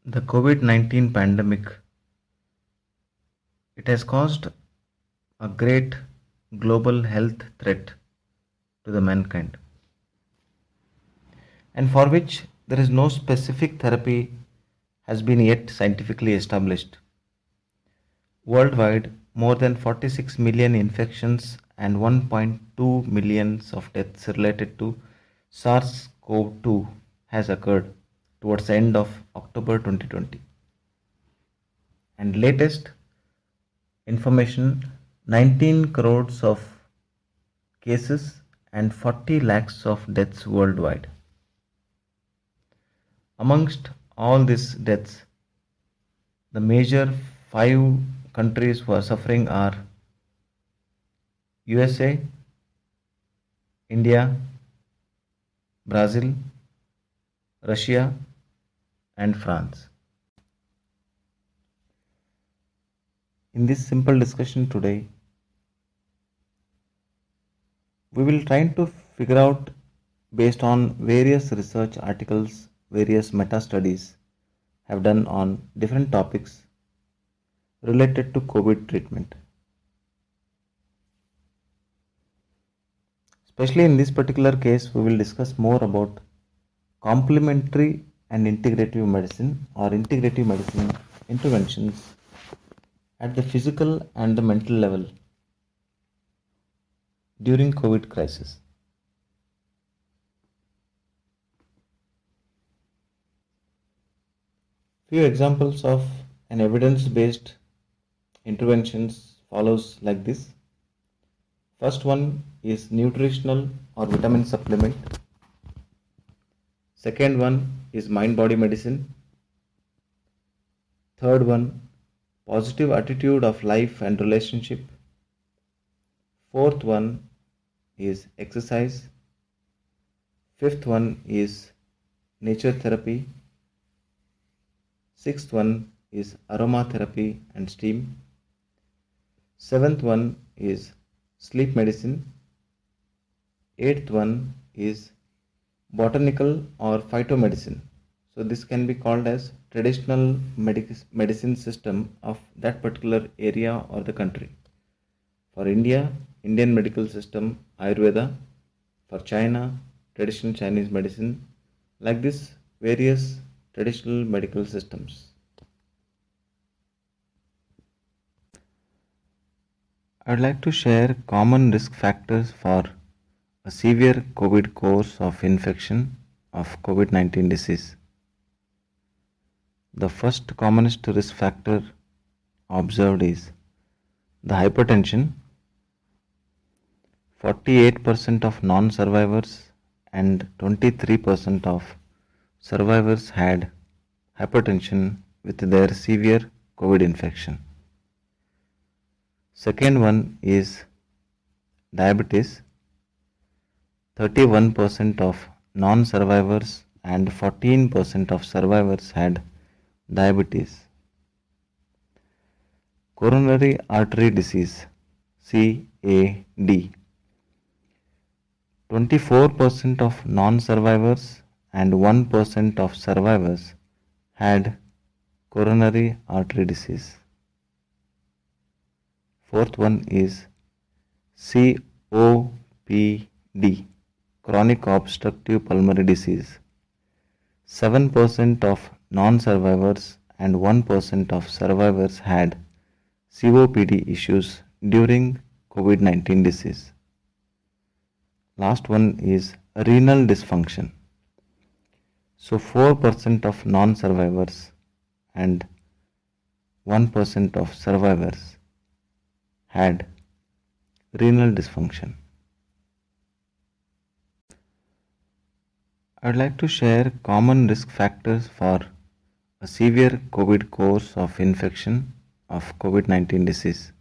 The COVID-19 pandemic, it has caused a great global health threat to the mankind, and for which there is no specific therapy has been yet scientifically established. Worldwide, more than 46 million infections and 1.2 millions of deaths related to SARS-CoV-2 has occurred towards the end of October 2020. And latest information, 19 crores of cases and 40 lakhs of deaths worldwide. Amongst all these deaths, the major five countries who are suffering are USA, India, Brazil, Russia, and France. In this simple discussion today, we will try to figure out, based on various research articles, various meta studies have done on different topics related to COVID treatment. Especially in this particular case, we will discuss more about complementary and integrative medicine or integrative medicine interventions at the physical and the mental level during COVID crisis. Few examples of an evidence-based interventions follows like this. First one is nutritional or vitamin supplement. Second one is mind-body medicine. Third one, positive attitude of life and relationship. Fourth one is exercise. Fifth one is nature therapy. Sixth one is aromatherapy and steam. Seventh one is sleep medicine. Eighth one is botanical or phytomedicine. So this can be called as traditional medicine system of that particular area or the country. For India, Indian medical system, Ayurveda. For China, traditional Chinese medicine. Like this, various traditional medical systems. I would like to share common risk factors for a severe COVID course of infection of COVID-19 disease. The first commonest risk factor observed is the hypertension. 48% of non-survivors and 23% of survivors had hypertension with their severe COVID infection. Second one is diabetes. 31% of non-survivors and 14% of survivors had diabetes. Coronary artery disease, CAD. 24% of non-survivors and 1% of survivors had coronary artery disease. Fourth one is COPD, chronic obstructive pulmonary disease. 7% of non-survivors and 1% of survivors had COPD issues during COVID-19 disease. Last one is renal dysfunction. So 4% of non-survivors and 1% of survivors had renal dysfunction. I would like to share common risk factors for a severe COVID course of infection of COVID-19 disease.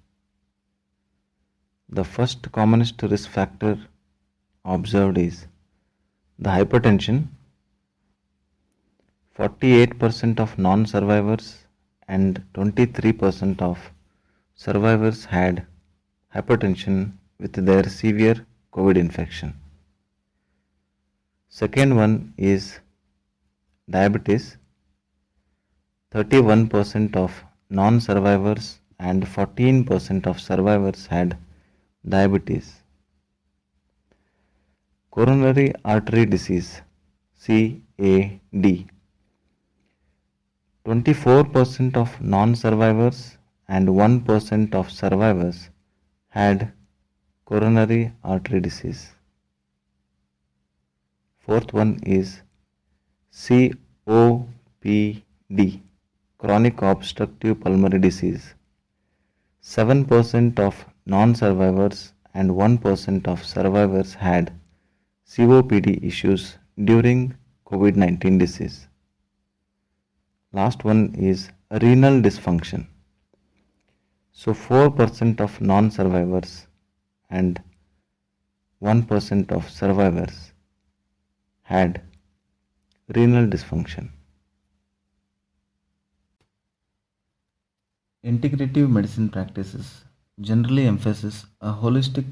The first commonest risk factor observed is the hypertension. 48% of non-survivors and 23% of survivors had hypertension with their severe COVID infection. Second one is diabetes. 31% of non survivors and 14% of survivors had diabetes. Coronary artery disease CAD. 24% of non survivors and 1% of survivors had coronary artery disease. Fourth one is COPD, chronic obstructive pulmonary disease. 7% of non survivors and 1% of survivors had COPD issues during COVID 19 disease. Last one is renal dysfunction. So 4% of non survivors and 1% of survivors had renal dysfunction. Integrative medicine practices generally emphasize a holistic,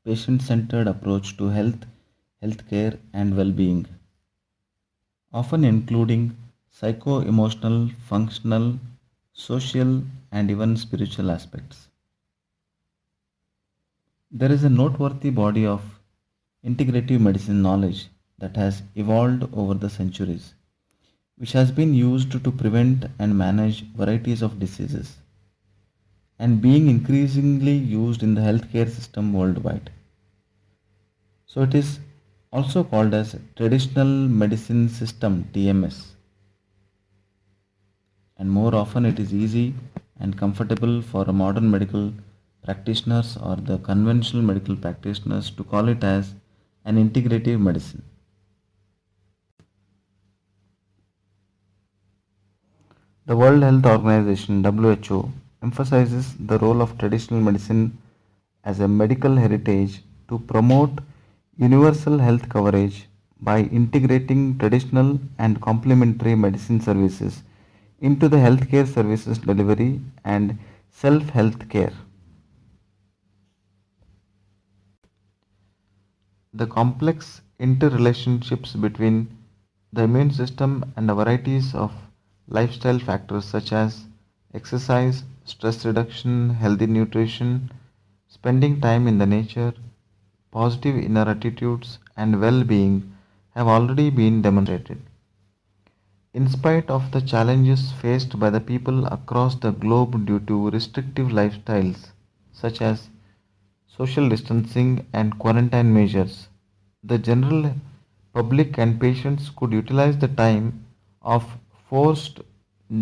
patient centered approach to healthcare, and well being, often including psycho emotional, functional, social, and even spiritual aspects. There is a noteworthy body of integrative medicine knowledge that has evolved over the centuries, which has been used to prevent and manage varieties of diseases and being increasingly used in the healthcare system worldwide. So it is also called as traditional medicine system TMS, and more often it is easy and comfortable for a modern medical practitioners or the conventional medical practitioners to call it as an integrative medicine. The World Health Organization WHO emphasizes the role of traditional medicine as a medical heritage to promote universal health coverage by integrating traditional and complementary medicine services into the healthcare services delivery and self health care. The complex interrelationships between the immune system and a varieties of lifestyle factors such as exercise, stress reduction, healthy nutrition, spending time in the nature, positive inner attitudes, and well being have already been demonstrated. In spite of the challenges faced by the people across the globe due to restrictive lifestyles such as social distancing and quarantine measures, the general public and patients could utilize the time of forced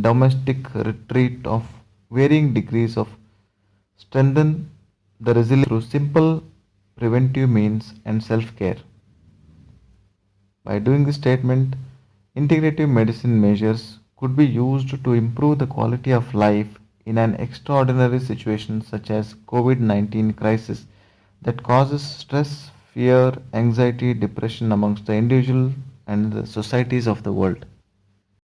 domestic retreat of varying degrees of strengthen the resilience through simple preventive means and self-care. By doing this statement, integrative medicine measures could be used to improve the quality of life in an extraordinary situation such as COVID-19 crisis that causes stress, fear, anxiety, depression amongst the individual and the societies of the world.